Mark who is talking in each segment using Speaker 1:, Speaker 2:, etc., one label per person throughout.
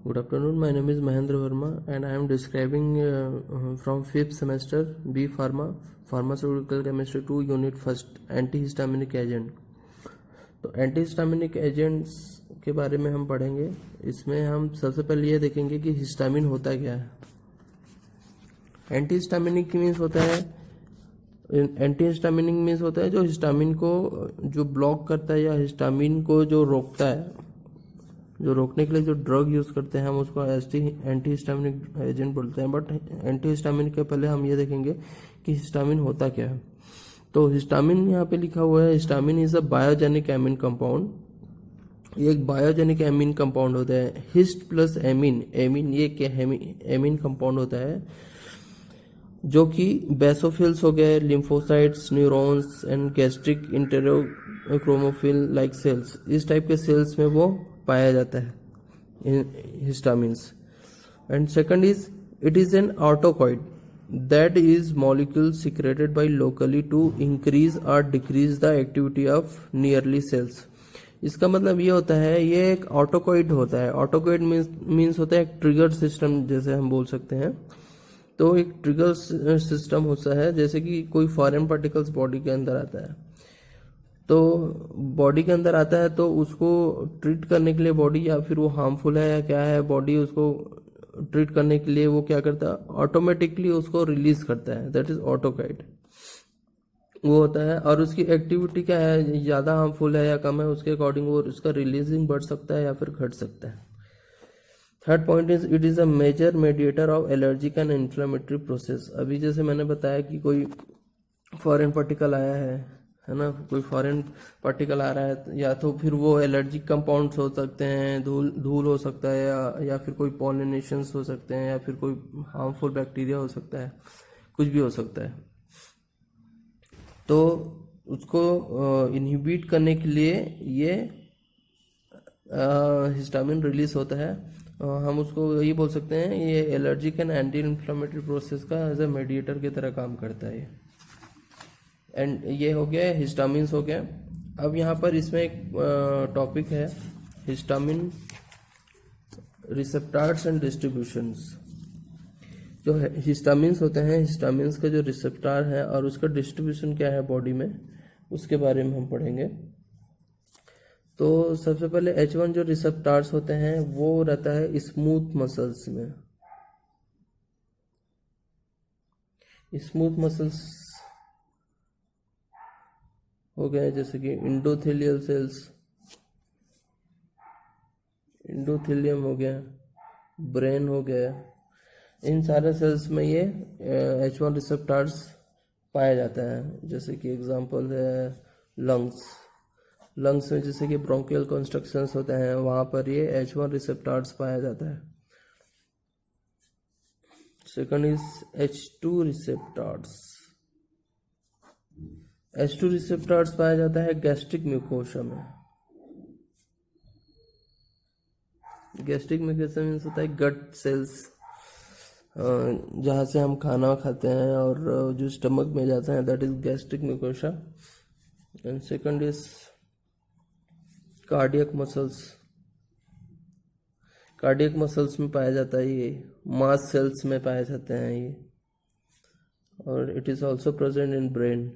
Speaker 1: Good afternoon. My name is Mahendra Verma, and I am describing from fifth semester B Pharma, Pharmaceutical Chemistry 2, Unit First, Antihistaminic Agent. तो antihistaminic agents के बारे में हम पढ़ेंगे। इसमें हम सबसे पहले ये देखेंगे कि हिस्टामिन होता क्या है। एंटीहिस्टामिनिक मीन्स होता है एंटीहिस्टामिनिक मीन्स होता है जो हिस्टामिन को जो ब्लॉक करता है या हिस्टामिन को जो रोकता है, जो रोकने के लिए जो ड्रग यूज करते हैं हम उसको एंटीहिस्टामिनिक एजेंट बोलते हैं। बट एंटीहिस्टामिनिक के पहले हम ये देखेंगे कि हिस्टामिन होता क्या है। तो हिस्टामिन यहाँ पे लिखा हुआ है, histamine is a biogenic amine compound. ये एक बायोजेनिक एमिन कंपाउंड होता है। हिस्ट प्लस एमिन, एमिन ये क्या है, एमिन कंपाउंड होता है जो कि बेसोफिल्स हो गए, lymphocytes, neurons and gastric enterochromophil like cells, इस टाइप के सेल्स में वो पाया जाता है histamines. And second is it is an autacoid that is molecule secreted by locally to increase or decrease the activity of nearly cells। इसका मतलब ये होता है, ये एक ऑटोकॉइड होता है। ऑटोकॉइड मीन्स होता है एक ट्रिगर सिस्टम, जैसे हम बोल सकते हैं। तो एक ट्रिगर सिस्टम होता है, जैसे कि कोई फॉरेन पार्टिकल्स बॉडी के अंदर आता है, तो बॉडी के अंदर आता है तो उसको ट्रीट करने के लिए बॉडी, या फिर वो हार्मफुल है या क्या है, बॉडी उसको ट्रीट करने के लिए वो क्या करता है, ऑटोमेटिकली उसको रिलीज करता है। दैट इज ऑटोकाइड, वो होता है। और उसकी एक्टिविटी क्या है, ज़्यादा हार्मफुल है या कम है, उसके अकॉर्डिंग वो उसका रिलीजिंग बढ़ सकता है या फिर घट सकता है। Third point is it is a major mediator of allergic and inflammatory process. अभी जैसे मैंने बताया कि कोई फॉरेन पार्टिकल आया है ना, कोई फॉरेन पार्टिकल आ रहा है, या तो फिर वो एलर्जिक कंपाउंड्स हो सकते हैं, धूल हो सकता है, या फिर कोई पॉलिनेशंस हो सकते हैं, या फिर कोई हार्मफुल बैक्टीरिया हो सकता है, कुछ भी हो सकता है। तो उसको इनहिबिट करने के लिए ये हिस्टामिन रिलीज होता है। हम उसको यही बोल सकते हैं, ये allergic and anti inflammatory process का एज ए मेडिएटर की तरह काम करता है ये। एंड ये हो गया, हिस्टामिन्स हो गया। अब यहाँ पर इसमें एक टॉपिक है, हिस्टामिन रिसेप्टार्स एंड डिस्ट्रीब्यूशंस। जो हिस्टामिन्स होते हैं, हिस्टामिन्स का जो रिसेप्टार है और उसका डिस्ट्रीब्यूशन क्या है बॉडी में, उसके बारे में हम पढ़ेंगे। तो सबसे पहले H1 जो रिसेप्टार्स होते हैं वो रहता है स्मूथ मसल्स में। स्मूथ मसल्स हो गए जैसे कि इंडोथेलियल सेल्स, इंडोथेलियम हो गया, ब्रेन हो गया, इन सारे सेल्स में ये H1 रिसेप्टार्स पाया जाता है। जैसे कि एग्जांपल है लंग्स, लंग्स में जैसे कि ब्रोंकियल कंस्ट्रक्शंस होते हैं, वहाँ पर ये H1 रिसेप्टार्स पाया जाता है। Second is H2 receptors. H2 receptors पाया जाता है गैस्ट्रिक म्यूकोसा में। गैस्ट्रिक म्यूकोसा मीन्स होता है गट सेल्स, जहाँ से हम खाना खाते हैं और जो स्टमक में जाता है, that is gastric mucosa. And second is cardiac muscles. Cardiac muscles में पाया जाता है ये, मास सेल्स में पाए जाते हैं ये, और it is also present in brain.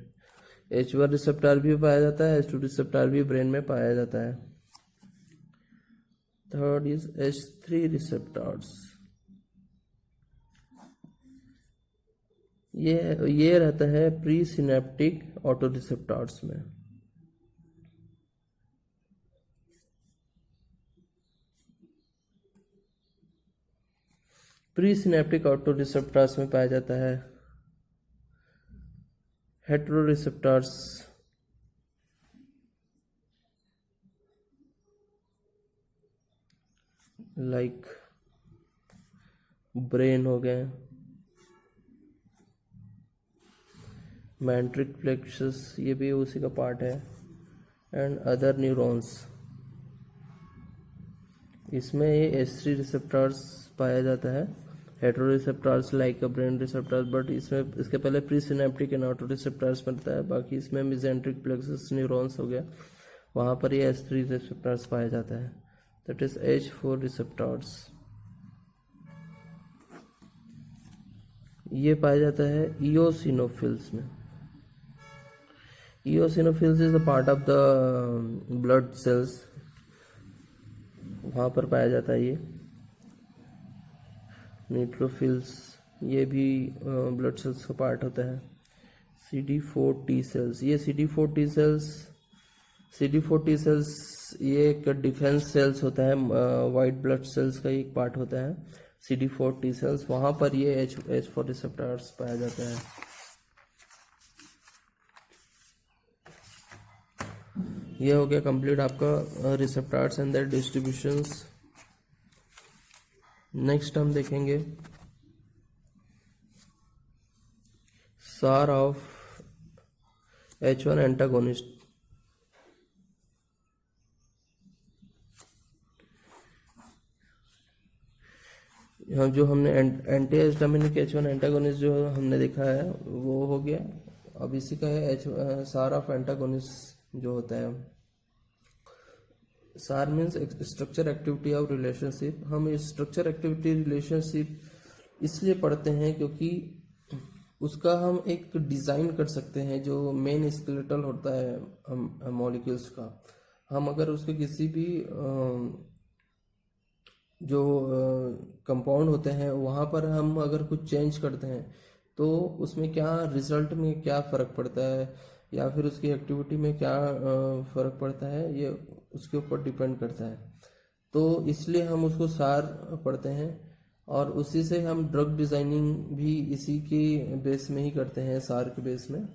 Speaker 1: H1 receptor भी पाया जाता है, H2 रिसेप्टार भी ब्रेन में पाया जाता है। Third is H3 receptors. ये रहता है प्री सिनेप्टिक ऑटो रिसेप्टार्स में। प्री सिनेप्टिक ऑटो रिसेप्टार्स में पाया जाता है हेटेरो रिसेप्टार्स, लाइक ब्रेन हो गए, मैंट्रिक प्लेक्सस, ये भी उसी का पार्ट है, एंड अदर न्यूरॉन्स। इसमें ये H3 रिसेप्टार्स पाया जाता है, hetero receptors like a brain receptors. But इसमें इसके पहले pre synaptic and auto receptors बनता है। बाकी इसमें मेसेंट्रिक प्लेक्सस न्यूरॉन्स हो गया, वहाँ पर ये H3 रिसेप्टार्स पाया जाता है, दैट इज H4 रिसेप्टार्स। ये पाया जाता है इओसिनोफिल्स में। Eosinophils is a part of the blood cells, वहाँ पर पाया जाता है ये। न्यूट्रोफिल्स ये भी ब्लड सेल्स का पार्ट होता है। CD4 टी सेल्स, ये CD4 टी सेल्स ये एक डिफेंस सेल्स होता है, वाइट ब्लड सेल्स का एक पार्ट होता है CD4 टी सेल्स, वहाँ पर ये H4 रिसेप्टर्स पाया जाता है। ये हो गया कंप्लीट आपका receptors and their distributions. Next हम देखेंगे SAR ऑफ H1 एंटागोनिस्ट। यहाँ जो हमने एंटी हिस्टामिनिक H1 एंटागोनिस्ट जो हमने देखा है वो हो गया। अब इसी का है SAR ऑफ एंटागोनिस्ट जो होता है। SAR means structure activity of relationship. हम इस स्ट्रक्चर एक्टिविटी रिलेशनशिप इसलिए पढ़ते हैं क्योंकि उसका हम एक डिज़ाइन कर सकते हैं जो मेन स्केलेटल होता है मॉलिक्यूल्स का। हम अगर उसके किसी भी जो कंपाउंड होते हैं वहाँ पर हम अगर कुछ चेंज करते हैं तो उसमें क्या रिजल्ट में क्या फ़र्क पड़ता है या फिर उसकी एक्टिविटी में क्या फ़र्क पड़ता है, ये उसके ऊपर डिपेंड करता है। तो इसलिए हम उसको SAR पढ़ते हैं और उसी से हम ड्रग डिज़ाइनिंग भी इसी के बेस में ही करते हैं, SAR के बेस में।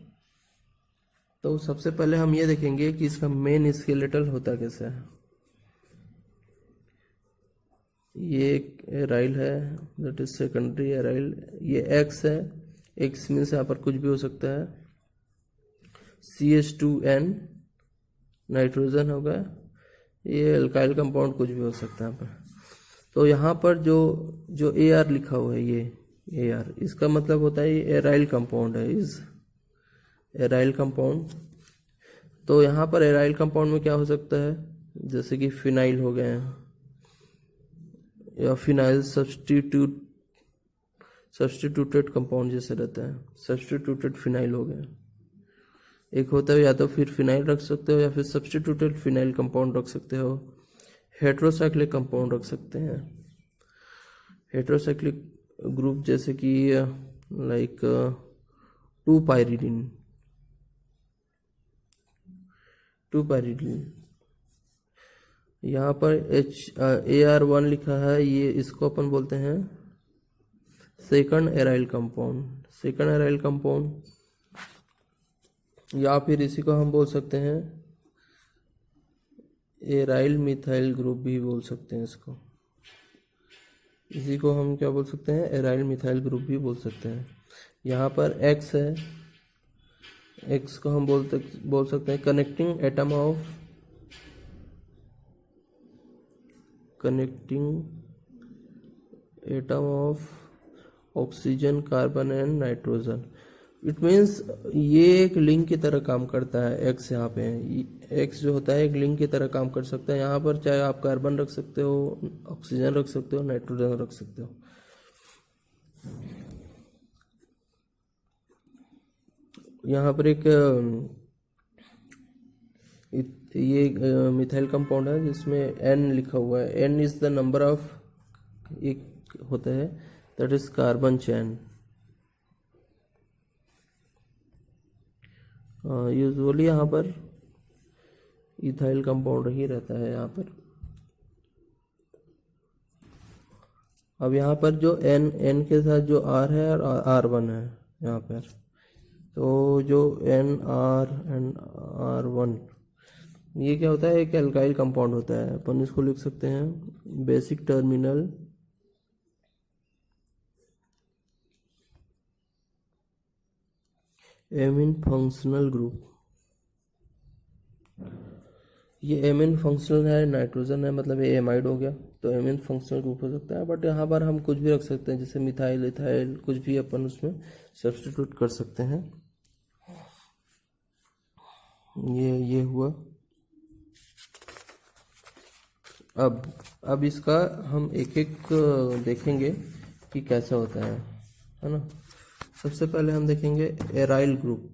Speaker 1: तो सबसे पहले हम ये देखेंगे कि इसका मेन स्केलेटल होता कैसे है। ये एक एराइल है, दैट इज सेकेंडरी एराइल। ये X है, X मीन्स यहाँ पर कुछ भी हो सकता है। CH2N नाइट्रोजन होगा, ये अल्काइल कंपाउंड कुछ भी हो सकता है यहाँ पर। तो यहाँ पर जो जो AR लिखा हुआ है, ये AR, इसका मतलब होता है ये एराइल कंपाउंड है, इज एराइल कंपाउंड। तो यहाँ पर एराइल कंपाउंड में क्या हो सकता है, जैसे कि फिनाइल हो गए या फिनाइल सब्सटीट्यूटेड कंपाउंड जैसे रहता है, सब्सटीट्यूटेड फिनाइल हो गया। एक होता है या तो फिर फिनाइल रख सकते हो या फिर सब्सटीट्यूटेड फिनाइल कंपाउंड रख सकते हो। हेट्रोसाइक्लिक कंपाउंड रख सकते हैं। हेट्रोसाइक्लिक ग्रुप जैसे कि लाइक 2-पायरिडीन। यहाँ पर AR1 लिखा है, ये इसको अपन बोलते हैं सेकंड एराइल कंपाउंड, या फिर इसी को हम बोल सकते हैं एराइल मिथाइल ग्रुप भी बोल सकते हैं इसको। इसी को हम क्या बोल सकते हैं, एराइल मिथाइल ग्रुप भी बोल सकते हैं। यहाँ पर X है, X को हम बोल सकते हैं connecting atom of oxygen, carbon and nitrogen. It means ये एक लिंक की तरह काम करता है। X यहाँ पे X जो होता है एक लिंक की तरह काम कर सकता है। यहाँ पर चाहे आप कार्बन रख सकते हो, ऑक्सीजन रख सकते हो, नाइट्रोजन रख सकते हो। यहाँ पर एक ये मिथाइल कंपाउंड है जिसमें N लिखा हुआ है। N is the number of, एक होता है that is carbon chain. Usually यहाँ पर इथाइल कंपाउंड ही रहता है यहाँ पर। अब यहाँ पर जो N के साथ जो R है और R1 है यहाँ पर, तो जो NR एंड R1 ये क्या होता है, एक एल्काइल कंपाउंड होता है। अपन इसको लिख सकते हैं basic terminal amine functional group. ये एमीन फंक्शनल है, नाइट्रोजन है, मतलब ये एमाइड हो गया, तो एमीन फंक्शनल ग्रुप हो सकता है। बट यहाँ पर हम कुछ भी रख सकते हैं, जैसे मिथाइल, इथाइल, कुछ भी अपन उसमें सब्स्टिट्यूट कर सकते हैं। ये हुआ। अब इसका हम एक एक देखेंगे कि कैसा होता है ना। सबसे पहले हम देखेंगे aryl group.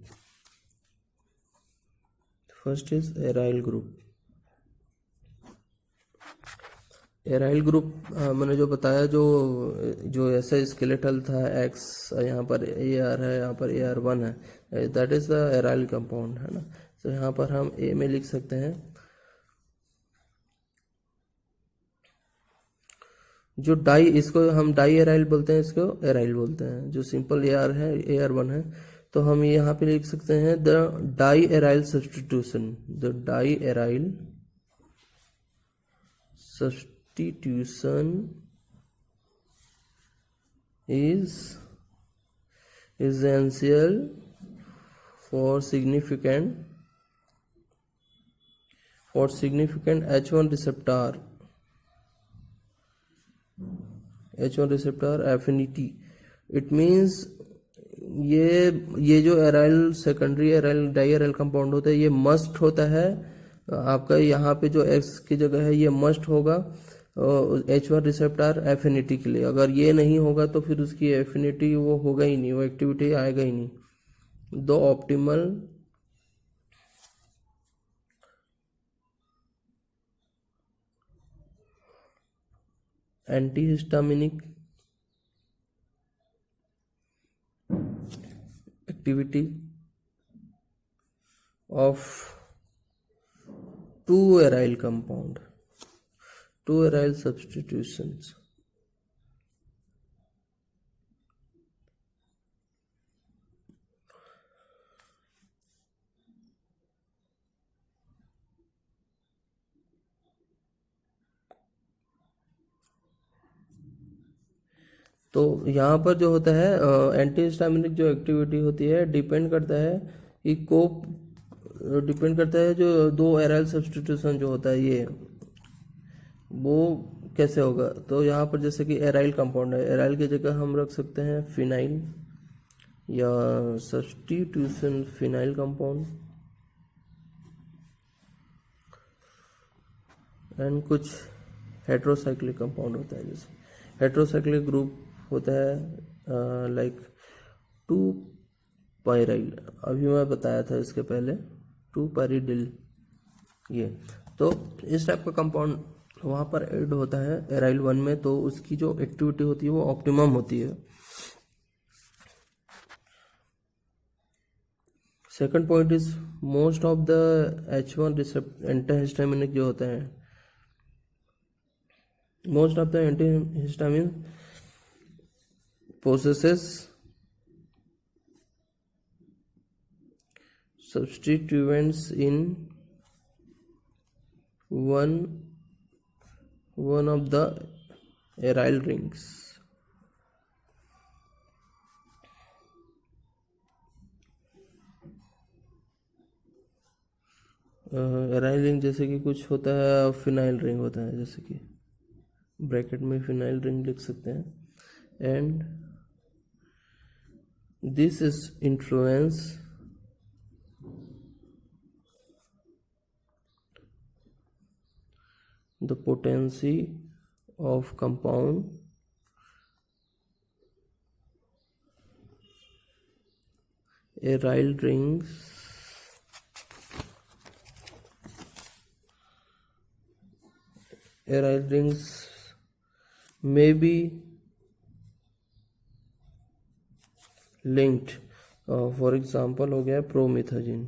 Speaker 1: First is aryl group. Aryl group मैंने जो बताया, जो जो ऐसा स्केलेटल था एक्स, यहाँ पर ए आर है, यहाँ पर AR1 है, that is the aryl compound, है ना। तो यहाँ पर हम ए में लिख सकते हैं जो डाई, इसको हम डाई एराइल बोलते हैं, इसको एराइल बोलते हैं। जो सिंपल AR है, AR1 है, तो हम यहाँ पे लिख सकते हैं the diaryl substitution. The diaryl substitution is essential for significant H1 receptor affinity. It means ये जो aryl secondary aryl diaryl compound होता है, ये मस्ट होता है आपका। यहाँ पे जो एक्स की जगह है ये मस्ट होगा H1 रिसेप्टर एफिनिटी के लिए। अगर ये नहीं होगा तो फिर उसकी एफिनिटी वो होगा ही नहीं, वो एक्टिविटी आएगा ही नहीं। दो optimal antihistaminic activity of two aryl compound, two aryl substitutions. तो यहाँ पर जो होता है एंटीहिस्टामिनिक जो एक्टिविटी होती है डिपेंड करता है जो दो एराइल सब्स्टिट्यूशन जो होता है ये वो कैसे होगा। तो यहाँ पर जैसे कि एराइल कंपाउंड है, एराइल की जगह हम रख सकते हैं फिनाइल या सब्स्टिट्यूशन फिनाइल कंपाउंड। एंड कुछ हेट्रोसाइक्लिक कंपाउंड होता है, जैसे हेट्रोसाइक्लिक ग्रुप होता है लाइक 2-पाइराइल, अभी मैं बताया था इसके पहले 2-पाइरिडिल। ये तो इस टाइप का कंपाउंड वहाँ पर ऐड होता है एराइल 1 में, तो उसकी जो एक्टिविटी होती है वो ऑप्टिमम होती है। Second point is most of the H1 receptor antihistaminic जो होते हैं, most of the antihistamine possesses substituents in one of the aryl rings. Aryl ring जैसे कि कुछ होता है, फिनाइल रिंग होता है, जैसे कि ब्रैकेट में फिनाइल रिंग लिख सकते हैं। And this is influence the potency of compound aryl rings may be linked, for example हो गया प्रोमिथाजिन।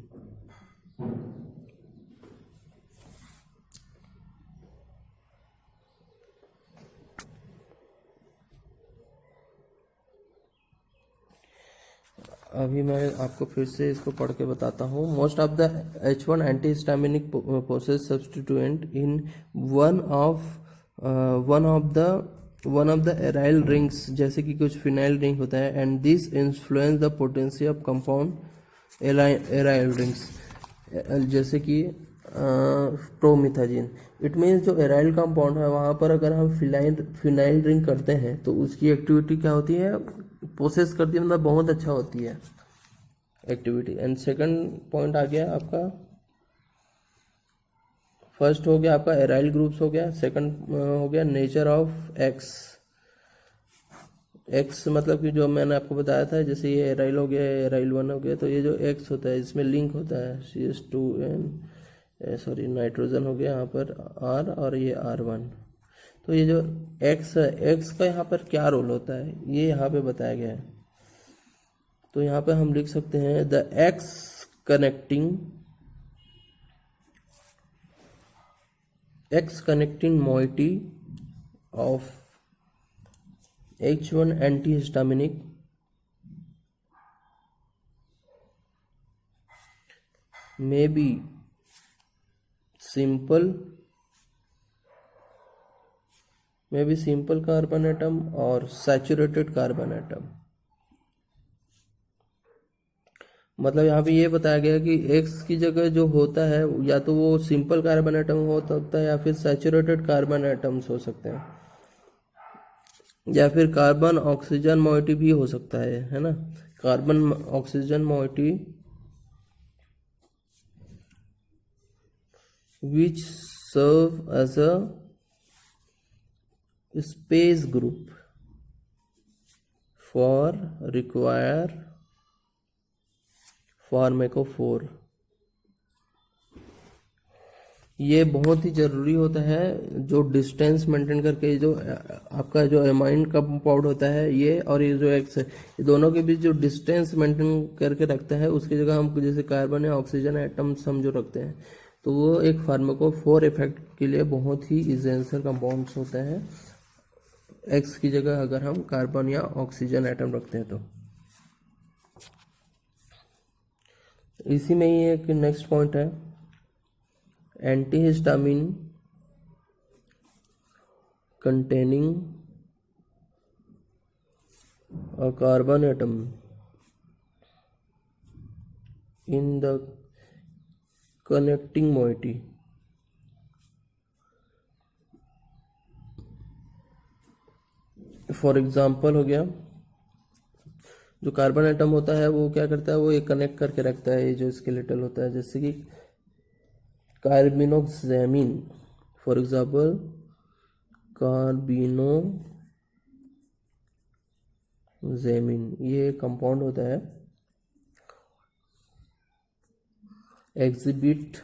Speaker 1: अभी मैं आपको फिर से इसको पढ़ के बताता हूँ। Most of the H1 antihistaminic possess substituent in one of the aryl rings, जैसे कि कुछ फिनाइल रिंग होता है। And this influence the potency of compound aryl rings, जैसे कि प्रोमिथाजिन। इट मीन्स जो एराइल कंपाउंड है वहाँ पर अगर हम फिनाइल रिंग करते हैं तो उसकी एक्टिविटी क्या होती है, प्रोसेस करती है, मतलब बहुत अच्छा होती है एक्टिविटी। एंड सेकंड पॉइंट आ गया आपका, फर्स्ट हो गया आपका एराइल ग्रुप्स हो गया, सेकंड हो गया नेचर ऑफ एक्स। एक्स मतलब कि जो मैंने आपको बताया था, जैसे ये एराइल हो गया, एराइल 1 हो गया, तो ये जो एक्स होता है इसमें लिंक होता है CH2N, सॉरी नाइट्रोजन हो गया यहाँ पर R, और ये R1। तो ये जो एक्स है, एक्स का यहाँ पर क्या रोल होता है ये यहाँ पे बताया गया है। तो यहाँ पे हम लिख सकते हैं the x connecting moiety of H1 antihistaminic may be simple carbon atom और saturated carbon atom। मतलब यहाँ पे ये बताया गया कि X की जगह जो होता है या तो वो सिंपल कार्बन एटम हो सकता है या फिर सैचुरेटेड कार्बन एटम्स हो सकते हैं, या फिर कार्बन ऑक्सीजन मोइटी भी हो सकता है ना। Carbon oxygen moiety which serve as a space group for require फार्मेकोफोर। ये बहुत ही ज़रूरी होता है, जो डिस्टेंस मेंटेन करके जो आपका जो एमाइन कंपाउंड होता है ये और ये जो एक्स है, ये दोनों के बीच जो डिस्टेंस मेंटेन करके रखता है, उसकी जगह हम जैसे कार्बन या ऑक्सीजन एटम्स हम जो रखते हैं, तो वो एक फार्मेकोफोर इफेक्ट के लिए बहुत ही इसेंशियल कंपाउंड्स होते हैं। एक्स की जगह अगर हम कार्बन या ऑक्सीजन एटम रखते हैं तो इसी में ही एक नेक्स्ट पॉइंट है, antihistamine containing a carbon atom in the connecting moiety। For example हो गया, जो कार्बन एटम होता है वो क्या करता है, वो ये कनेक्ट करके रखता है, ये जो स्केलेटल होता है, जैसे कि कार्बिनोक्सेमिन, फॉर एग्जाम्पल कार्बिनोजेमिन, ये कंपाउंड होता है, exhibit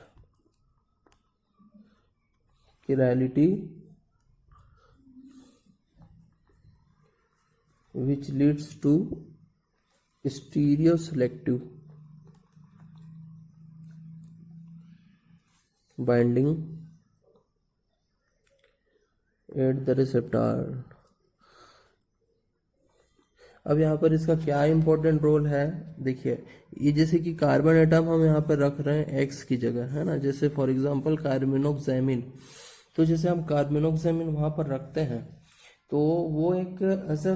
Speaker 1: chirality which leads to stereoselective binding at the receptor। अब यहाँ पर इसका क्या इंपॉर्टेंट रोल है, देखिए, ये जैसे कि कार्बन एटम हम यहाँ पर रख रहे हैं एक्स की जगह, है ना, जैसे फॉर एग्जांपल कार्बिनोक्सेमिन, तो जैसे हम कार्बिनोक्सेमिन वहाँ पर रखते हैं तो वो एक ऐसा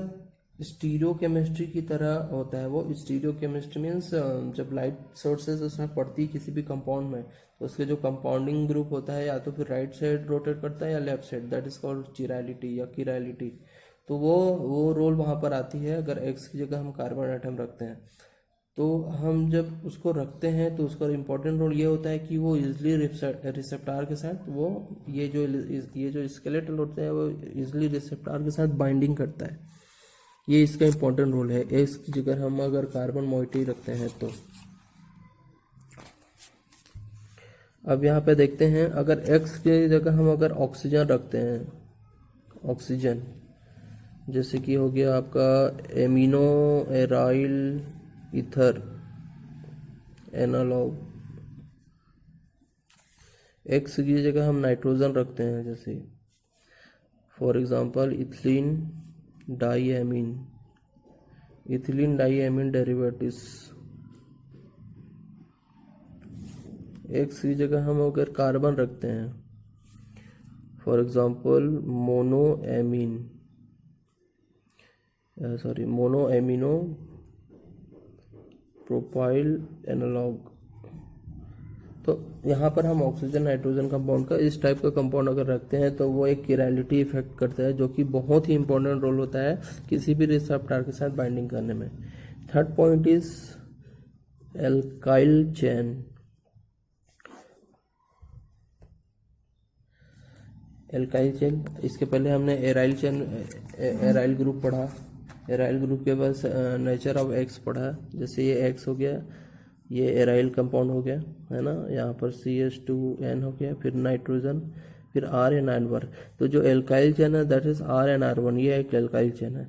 Speaker 1: स्टीरियो केमिस्ट्री की तरह होता है। वो स्टीरियो केमिस्ट्री मीन्स जब लाइट सोर्सेज उसमें पड़ती है किसी भी कंपाउंड में, तो उसके जो कंपाउंडिंग ग्रुप होता है या तो फिर राइट साइड रोटेट करता है या left side, that is called chirality या किरैलिटी। तो वो रोल वहाँ पर आती है अगर एक्स की जगह हम कार्बन आइटम रखते हैं। तो हम जब उसको रखते हैं तो उसका इम्पोर्टेंट रोल ये होता है कि वो इजली रिसेप्टार के साथ वो ये जो स्केलेटल होते हैं वो इजली रिसेप्टार के साथ बाइंडिंग करता है। ये इसका इम्पोर्टेंट रोल है एक्स की जगह हम अगर कार्बन मोइटी रखते हैं तो। अब यहाँ पे देखते हैं, अगर एक्स की जगह हम अगर ऑक्सीजन रखते हैं, ऑक्सीजन जैसे कि हो गया आपका amino aryl ether analogue, X की जगह हम नाइट्रोजन रखते हैं, जैसे for example ethylene diamine derivatives. X की जगह हम अगर कार्बन रखते हैं, for example mono amino propyl analogue. तो यहाँ पर हम ऑक्सीजन नाइट्रोजन कंपाउंड का इस टाइप का कंपाउंड अगर रखते हैं तो वो एक किरैलिटी इफेक्ट करता है, जो कि बहुत ही इंपॉर्टेंट रोल होता है किसी भी रिसेप्टर के साथ बाइंडिंग करने में। Third point is alkyl chain. Alkyl chain, इसके पहले हमने एराइल ग्रुप पढ़ा, एराइल ग्रुप के पास नेचर ऑफ एक्स पढ़ा है, जैसे ये एक्स हो गया, ये एराइल कंपाउंड हो गया है ना, यहाँ पर CH2N हो गया, फिर नाइट्रोजन, फिर RnR1। तो जो एल्काइल चेन है दैट इज RnR1, ये एक एल्काइल चेन है।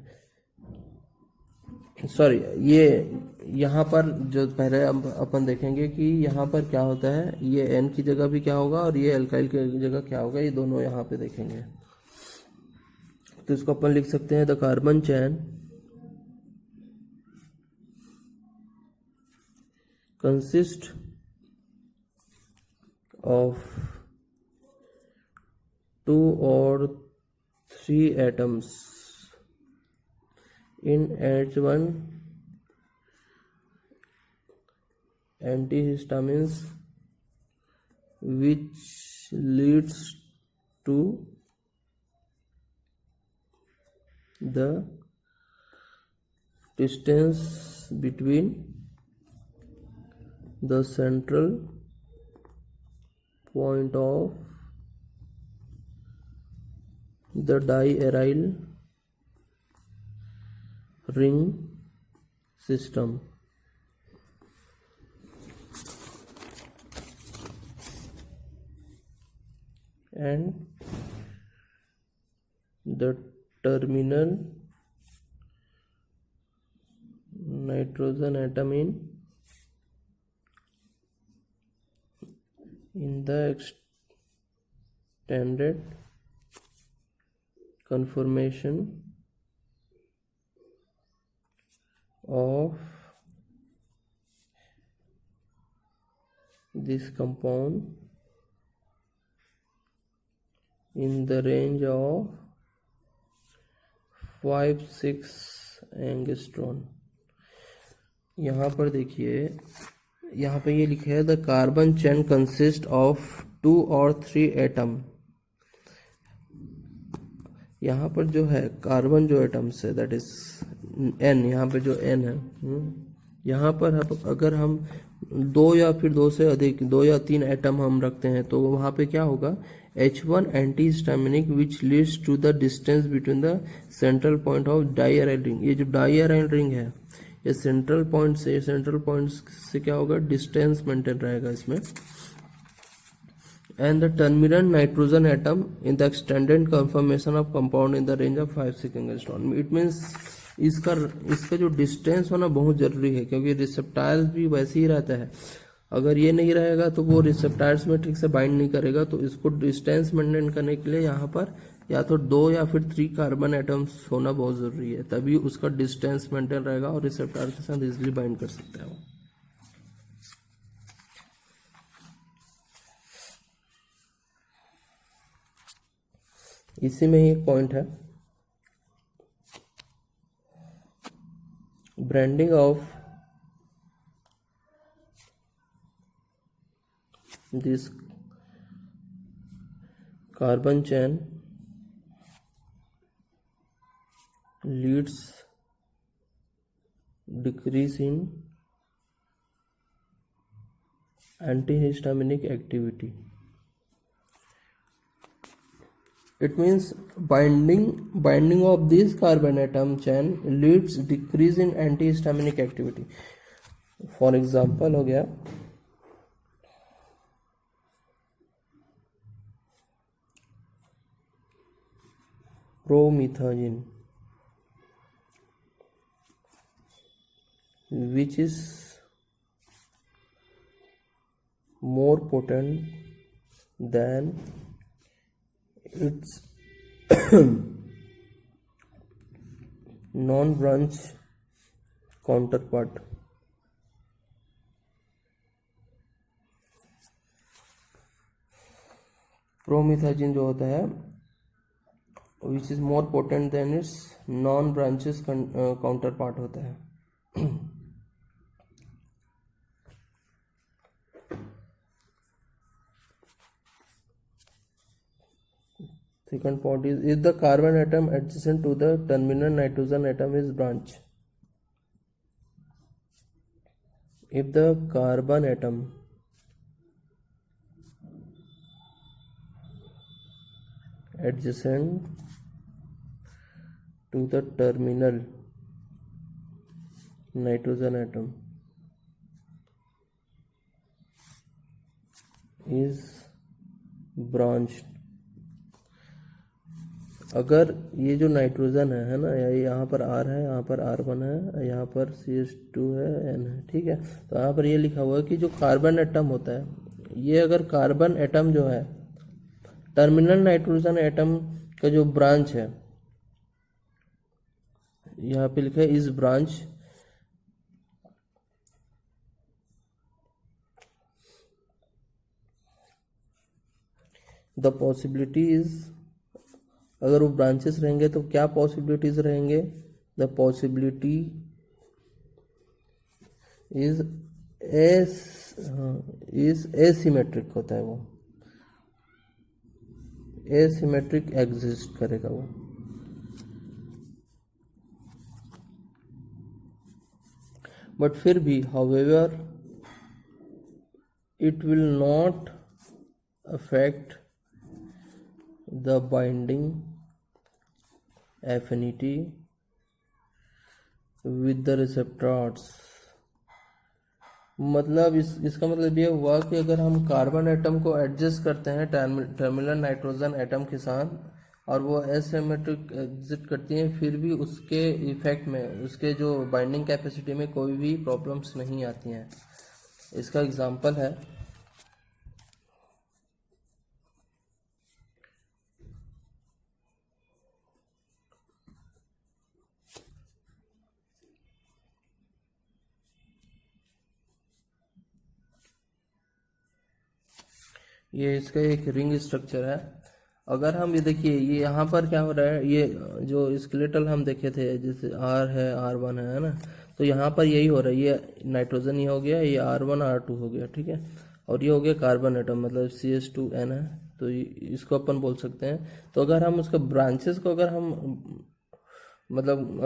Speaker 1: सॉरी, ये यहाँ पर जो पहले अपन देखेंगे कि यहाँ पर क्या होता है, ये N की जगह भी क्या होगा और ये एल्काइल की जगह क्या होगा, ये दोनों यहाँ पे देखेंगे। तो इसको अपन लिख सकते हैं the carbon chain consist of 2 or 3 atoms in H1 antihistamines, which leads to the distance between the central point of the diaryl ring system and the terminal nitrogen atom in the extended conformation of this compound in the range of 5-6 angstrom. यहाँ पर देखिए, यहाँ पे ये लिखा है the carbon chain consist of 2 or 3 atom. यहाँ पर जो है कार्बन जो एटम्स है दैट इज N, यहाँ पे जो N है, यहाँ पर अगर हम 2 या फिर 2 से अधिक 2 या 3 एटम हम रखते हैं तो वहाँ पे क्या होगा, H1 antihistaminic which leads to the distance between the central point of diaryl ring. ये जो डाइएराइल रिंग है ये सेंट्रल पॉइंट से क्या होगा, डिस्टेंस मेंटेन रहेगा इसमें। And the terminal nitrogen atom in the extended confirmation of compound in the range of 5-6 angstrom. It means इसका जो डिस्टेंस होना बहुत जरूरी है, क्योंकि रिसेप्टाइल्स भी वैसे ही रहता है। अगर ये नहीं रहेगा तो वो रिसेप्टाइल्स में ठीक से बाइंड नहीं करेगा। तो इसको डिस्टेंस मेंटेन करने के लिए यहाँ पर या तो 2 या फिर 3 कार्बन एटम्स होना बहुत जरूरी है, तभी उसका डिस्टेंस मेंटेन रहेगा और रिसेप्टाइल के साथ इजिली बाइंड कर सकते हैं वो। इसी में ही एक पॉइंट है, branding of this carbon chain leads decrease in antihistaminic activity. It means binding of this carbon atom chain leads decrease in antihistaminic activity. For example हो गया promethazine, which is more potent than its non-branch counterpart. Promethazine जो होता है which is more potent than its non branches counterpart होता है। Second point is the carbon atom adjacent to the terminal nitrogen atom is branch. If the carbon atom adjacent to the terminal nitrogen atom is branch. अगर ये जो nitrogen है ना, यहाँ पर R है, यहाँ पर R1 है, यहाँ पर CH2 है, N है, ठीक है। तो यहाँ पर ये लिखा हुआ है कि जो कार्बन एटम होता है, ये अगर कार्बन एटम जो है टर्मिनल नाइट्रोजन एटम का जो ब्रांच है, यहाँ पे लिखा है इस ब्रांच द पॉसिबिलिटी इज, अगर वो ब्रांचेस रहेंगे तो क्या पॉसिबिलिटीज रहेंगे, द पॉसिबिलिटी इज एसिमेट्रिक होता है, वो एसिमेट्रिक एग्जिस्ट करेगा वो। बट फिर भी however it will not affect the binding affinity with the receptors. मतलब इसका मतलब ये हुआ कि अगर हम कार्बन एटम को एडजस्ट करते हैं टर्मिनल नाइट्रोजन एटम के साथ और वो एसिमेट्रिक एग्जिट करती हैं, फिर भी उसके इफेक्ट में, उसके जो बाइंडिंग कैपेसिटी में कोई भी प्रॉब्लम्स नहीं आती हैं। इसका एग्जांपल है ये, इसका एक रिंग स्ट्रक्चर है। अगर हम ये देखिए, ये यहाँ पर क्या हो रहा है, ये जो स्केलेटल हम देखे थे जैसे R है, R1 है ना, तो यहाँ पर यही हो रहा है, ये नाइट्रोजन ये हो गया, ये R1 R2 हो गया, ठीक है, और ये हो गया कार्बन एटम, मतलब CH2N है, तो इसको अपन बोल सकते हैं। तो अगर हम उसका ब्रांचेस को अगर हम मतलब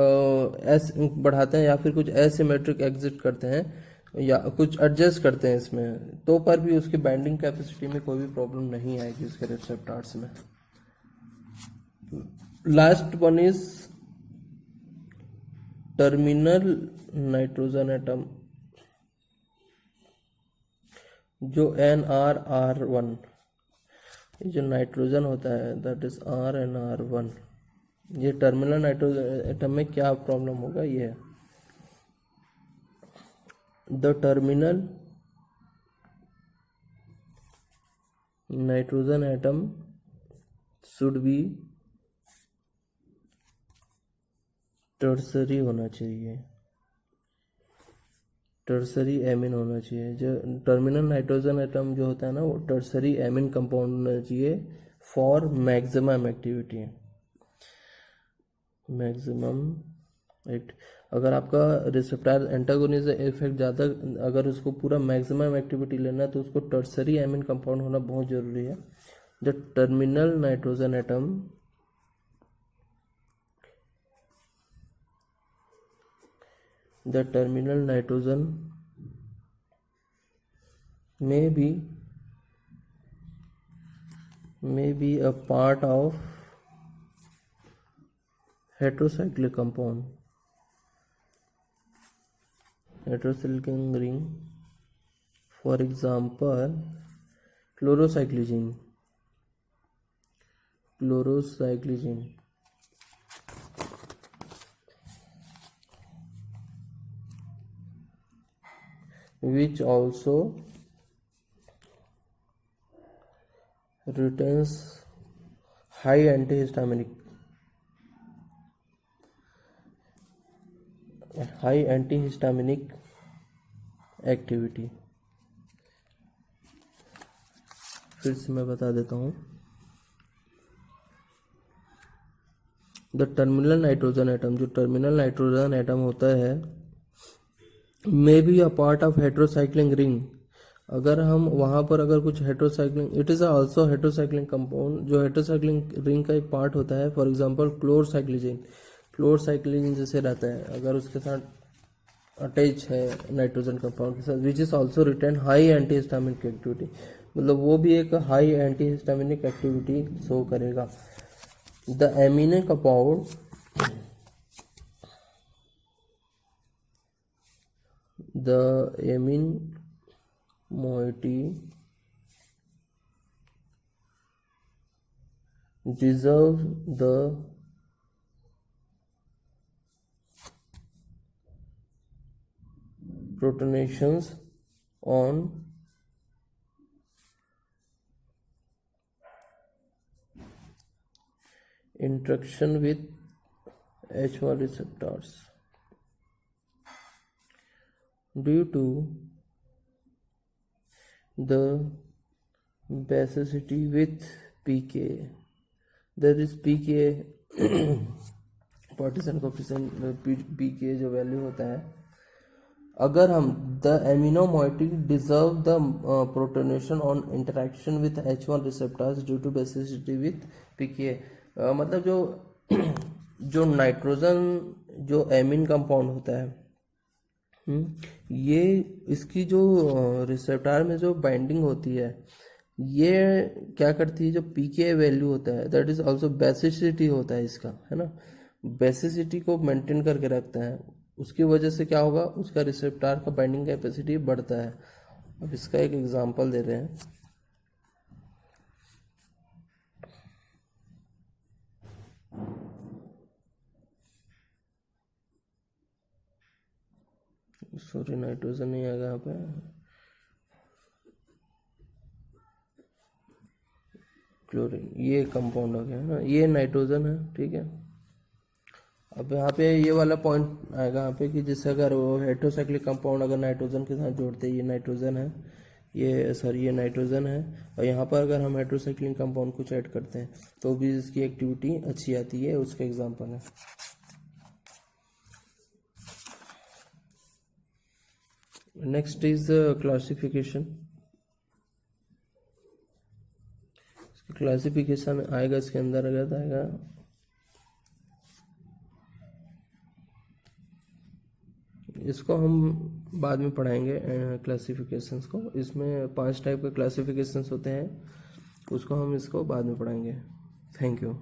Speaker 1: एस बढ़ाते हैं या फिर कुछ एसिमेट्रिक एग्जिट करते हैं या कुछ एडजस्ट करते हैं इसमें, तो पर भी उसकी बाइंडिंग कैपेसिटी में कोई भी प्रॉब्लम नहीं आएगी उसके रिसेप्टर्स में। Last one is terminal nitrogen atom, जो NR1, ये जो नाइट्रोजन होता है दैट इज RnR1, ये टर्मिनल नाइट्रोजन एटम में क्या प्रॉब्लम होगा, ये है the terminal nitrogen atom should be tertiary होना चाहिए, टर्सरी एमिन होना चाहिए। जो टर्मिनल नाइट्रोजन एटम जो होता है ना, वो टर्सरी एमिन कंपाउंड होना चाहिए for maximum activity, maximum act. अगर आपका रिसेप्टर एंटागोनिज्म इफेक्ट ज़्यादा, अगर उसको पूरा मैक्सिमम एक्टिविटी लेना है तो उसको टर्सरी एमिन कंपाउंड होना बहुत ज़रूरी है। The terminal nitrogen atom the terminal nitrogen may be a part of heterocyclic compound, heterocyclic ring, for example chlorocyclizine, which also retains high antihistaminic activity. फिर से मैं बता देता हूँ, द टर्मिनल नाइट्रोजन एटम, जो टर्मिनल नाइट्रोजन एटम होता है, maybe a part of heterocyclic ring. अगर हम वहाँ पर अगर कुछ heterocyclic, it is also heterocyclic compound, जो हेट्रोसाइक्लिंग रिंग का एक पार्ट होता है। फॉर एग्जांपल क्लोरसाइक्लिन जैसे रहता है, अगर उसके साथ अटैच है नाइट्रोजन कंपाउंड के साथ, which is also retain high antihistaminic activity, मतलब वो भी एक हाई एंटीहिस्टामिनिक एक्टिविटी शो करेगा। The amino compound the amine moiety deserve the protonations on interaction with H1 receptors due to the basicity with pK. There is pK partition coefficient pK जो value होता है, अगर हम the amino moiety deserve the protonation on interaction with H1 receptors due to basicity with pK, मतलब जो nitrogen जो amine compound होता है, ये इसकी जो रिसेप्टर में जो बाइंडिंग होती है, ये क्या करती है, जो पीके वैल्यू होता है दैट इज आल्सो बेसिसिटी होता है इसका, है ना, बेसिसिटी को मेंटेन करके रखता है। उसकी वजह से क्या होगा, उसका रिसेप्टर का बाइंडिंग कैपेसिटी बढ़ता है। अब इसका एक एग्जांपल दे रहे हैं। सॉरी, नाइट्रोजन नहीं आएगा यहाँ पे, क्लोरीन, ये कंपाउंड हो गया है ना, ये नाइट्रोजन है, ठीक है। अब यहाँ पे ये वाला पॉइंट आएगा यहाँ पे कि जैसे अगर वो हेटेरोसाइक्लिक कंपाउंड अगर नाइट्रोजन के साथ जोड़ते हैं, ये नाइट्रोजन है, ये नाइट्रोजन है, और यहाँ पर अगर हम हेटेरोसाइक्लिक कंपाउंड कुछ ऐड करते हैं तो भी इसकी एक्टिविटी अच्छी आती है, उसका एग्जाम्पल है। Next is classification. क्लासिफिकेशन आएगा इसके अंदर, अगर आएगा इसको हम बाद में पढ़ाएंगे क्लासिफिकेशंस को। इसमें 5 टाइप के क्लासिफिकेशंस होते हैं, उसको हम इसको बाद में पढ़ाएंगे। Thank you.